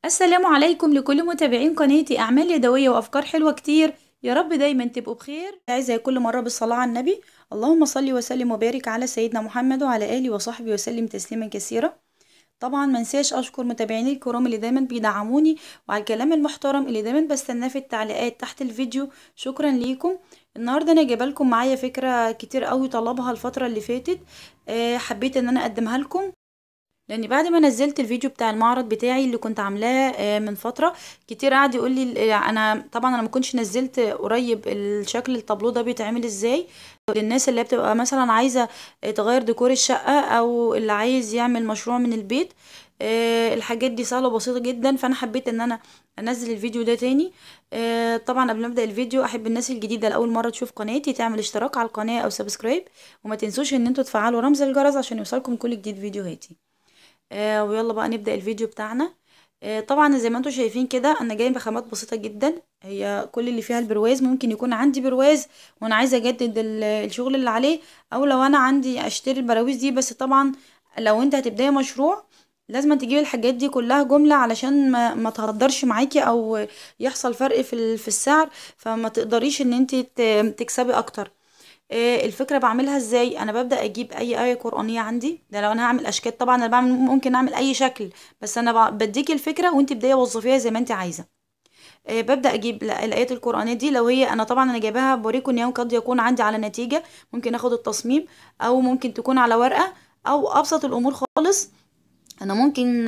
السلام عليكم لكل متابعين قناتي أعمال يدوية وأفكار حلوة كتير. يا رب دايما تبقوا بخير. زي كل مرة بالصلاة على النبي، اللهم صل وسلم وبارك على سيدنا محمد وعلى آله وصحبه وسلم تسليما كثيرا. طبعا منساش أشكر متابعيني الكرام اللي دايما بيدعموني، وعلى الكلام المحترم اللي دايما بستناه في التعليقات تحت الفيديو. شكرا ليكم. النهارده انا جايبه لكم معايا فكره كتير قوي طلبها الفتره اللي فاتت. حبيت ان انا اقدمها لكم، لاني بعد ما نزلت الفيديو بتاع المعرض بتاعي اللي كنت عاملاه من فتره، كتير قاعد يقول لي انا طبعا ما كنتش نزلت قريب الشكل التابلو ده بيتعمل ازاي للناس اللي بتبقى مثلا عايزه تغير ديكور الشقه، او اللي عايز يعمل مشروع من البيت. الحاجات دي سهله وبسيطه جدا، فانا حبيت ان انا انزل الفيديو ده تاني. طبعا قبل ما ابدا الفيديو احب الناس الجديده لاول مره تشوف قناتي تعمل اشتراك على القناه او سبسكرايب، وما تنسوش ان انتوا تفعلوا رمز الجرس عشان يوصلكم كل جديد فيديوهاتي. ويلا بقى نبدأ الفيديو بتاعنا. طبعا زي ما انتم شايفين كده انا جايبه خامات بسيطه جدا، هي كل اللي فيها البرواز. ممكن يكون عندي برواز وانا عايزه اجدد الشغل اللي عليه، او لو انا عندي اشتري البراويز دي. بس طبعا لو انت هتبداي مشروع لازم تجيبي الحاجات دي كلها جمله، علشان ما تهدرش معاكي او يحصل فرق في السعر، فما تقدريش ان انت تكسبي اكتر. الفكرة بعملها ازاي؟ انا ببدأ اجيب اي آية قرآنية عندي، ده لو انا هعمل اشكال. طبعا انا بعمل ممكن اعمل اي شكل، بس انا بديكي الفكرة وانت بداية وظفيها زي ما انت عايزة. ببدأ اجيب الآيات القرآنية دي، لو هي انا طبعا انا جايباها بوريكم ان هي قد يكون عندي على نتيجة، ممكن اخد التصميم، او ممكن تكون على ورقة، او ابسط الامور خالص. انا ممكن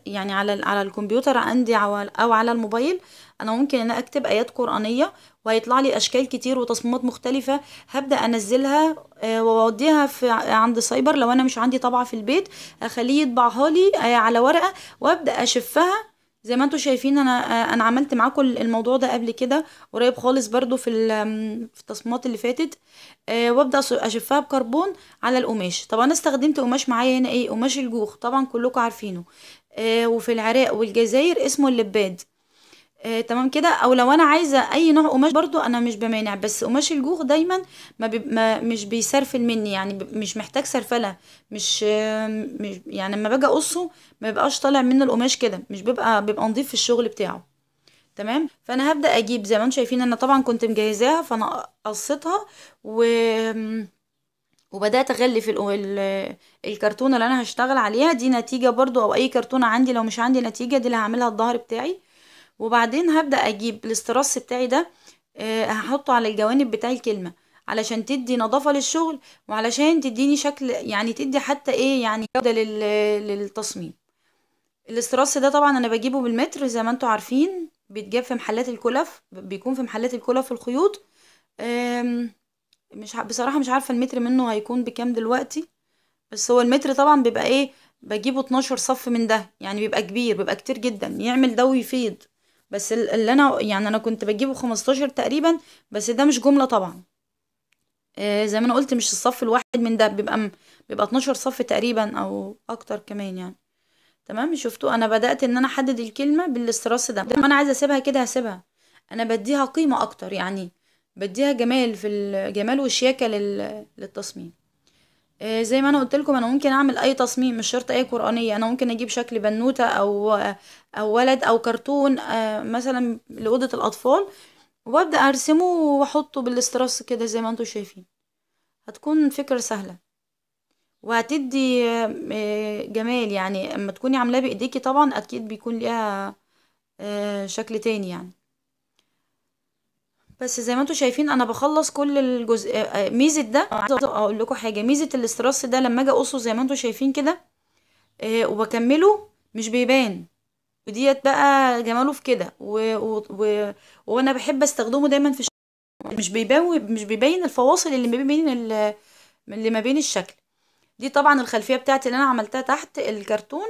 يعني على الكمبيوتر عندي او على الموبايل، انا ممكن ان أنا اكتب ايات قرآنية وهيطلع لي اشكال كتير وتصميمات مختلفة. هبدأ انزلها واوديها عند سايبر. لو انا مش عندي طبعة في البيت اخليه يطبعها لي على ورقة، وابدأ اشفها. زي ما انتم شايفين انا عملت معاكم الموضوع ده قبل كده قريب خالص برضو في التصميمات اللي فاتت. وابدا اشفها بكربون على القماش. طبعا انا استخدمت قماش معايا هنا، ايه، قماش الجوخ، طبعا كلكم عارفينه. وفي العراق والجزائر اسمه اللباد. تمام كده. او لو انا عايزه اي نوع قماش برضو انا مش بمانع، بس قماش الجوخ دايما مش بيسرفل مني، يعني مش محتاج سرفله. مش يعني لما باجي اقصه ما بيبقاش طالع منه القماش كده، مش بيبقى نظيف في الشغل بتاعه. تمام. فانا هبدا اجيب زي ما انتم شايفين، انا طبعا كنت مجهزاها فانا قصيتها وبدات اغلف الكرتونه اللي انا هشتغل عليها دي نتيجه برضو، او اي كرتونه عندي. لو مش عندي نتيجه دي اللي هعملها الظهر بتاعي. وبعدين هبدا اجيب الاستراس بتاعي ده، هحطه على الجوانب بتاع الكلمه علشان تدي نظافه للشغل، وعلشان تديني شكل، يعني تدي حتى ايه، يعني جوده للتصميم. الاستراس ده طبعا انا بجيبه بالمتر، زي ما انتوا عارفين بيتجاب في محلات الكلف، بيكون في محلات الكلف الخيوط. أم، مش بصراحة مش عارفة المتر منه هيكون بكام دلوقتي، بس هو المتر طبعا بيبقى ايه، بجيبه 12 صف من ده، يعني بيبقى كبير، بيبقى كتير جدا يعمل ده ويفيض. بس اللي انا يعني انا كنت بجيبه 15 تقريبا، بس ده مش جملة طبعا. زي ما انا قلت مش الصف الواحد من ده، بيبقى 12 صف تقريبا او اكتر كمان يعني. تمام. شفتوا انا بدأت ان انا احدد الكلمة بالاستراس ده. لما انا عايزة اسيبها كده هسيبها، انا بديها قيمة اكتر، يعني بديها جمال في الجمال والشياكة للتصميم. زي ما انا قلت لكم انا ممكن اعمل اي تصميم، مش شرط اي قرآنية. انا ممكن اجيب شكل بنوتة او ولد او كرتون مثلا لأوضة الاطفال، وابدأ ارسمه واحطه بالاستراس كده زي ما انتم شايفين. هتكون فكرة سهلة وهتدي جمال. يعني اما تكوني عاملاه بايديكي طبعا اكيد بيكون ليها شكل تاني يعني. بس زي ما انتوا شايفين انا بخلص كل الجزء. ميزه ده، عايزه اقول لكم حاجه، ميزه الاستراس ده لما اجي اقصه زي ما انتوا شايفين كده وبكمله مش بيبان. وديت بقى جماله في كده وانا بحب استخدمه دايما في مش بيبين الفواصل اللي ما بين الشكل. دي طبعا الخلفيه بتاعتي اللي انا عملتها تحت الكرتون.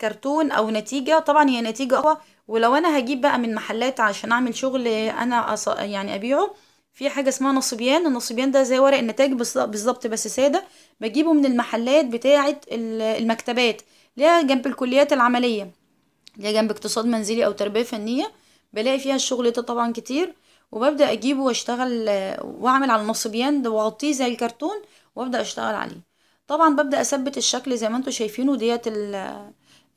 كرتون او نتيجة، طبعا هي نتيجة اقوى. ولو انا هجيب بقى من محلات عشان اعمل شغل انا يعني ابيعه، في حاجة اسمها نصبيان. النصبيان ده زي ورق النتاج بالظبط بس سادة. بجيبه من المحلات بتاعة المكتبات اللي هي جنب الكليات العملية، اللي هي جنب اقتصاد منزلي او تربية فنية. بلاقي فيها الشغل ده طبعا كتير، وببدأ اجيبه واشتغل واعمل على النصبيان ده واغطيه زي الكرتون، وابدأ اشتغل عليه. طبعا ببدأ اثبت الشكل زي ما انتوا شايفينه. ديت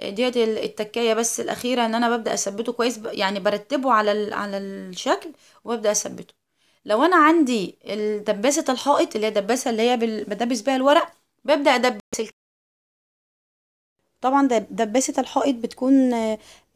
ديت التكايه بس الاخيره ان انا ببدا اثبته كويس، يعني برتبه على على الشكل وببدا اثبته. لو انا عندي دباسه الحائط اللي هي دباسه اللي هي بدبس بيها الورق، ببدا ادبس طبعا دباسه الحائط بتكون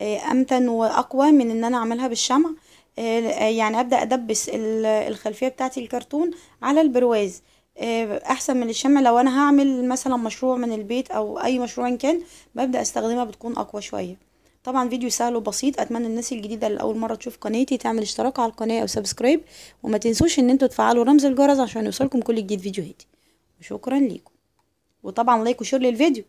امتن واقوى من ان انا اعملها بالشمع. يعني ابدا ادبس الخلفيه بتاعتي الكرتون على البرواز احسن من الشمع. لو انا هعمل مثلا مشروع من البيت او اي مشروع إن كان، ببدا استخدمها بتكون اقوى شويه. طبعا فيديو سهل وبسيط، اتمنى الناس الجديده اللي اول مره تشوف قناتي تعمل اشتراك على القناه او سبسكرايب، وما تنسوش ان انتوا تفعلوا رمز الجرس عشان يوصلكم كل جديد فيديوهاتي. وشكرا ليكم، وطبعا لايك وشير للفيديو.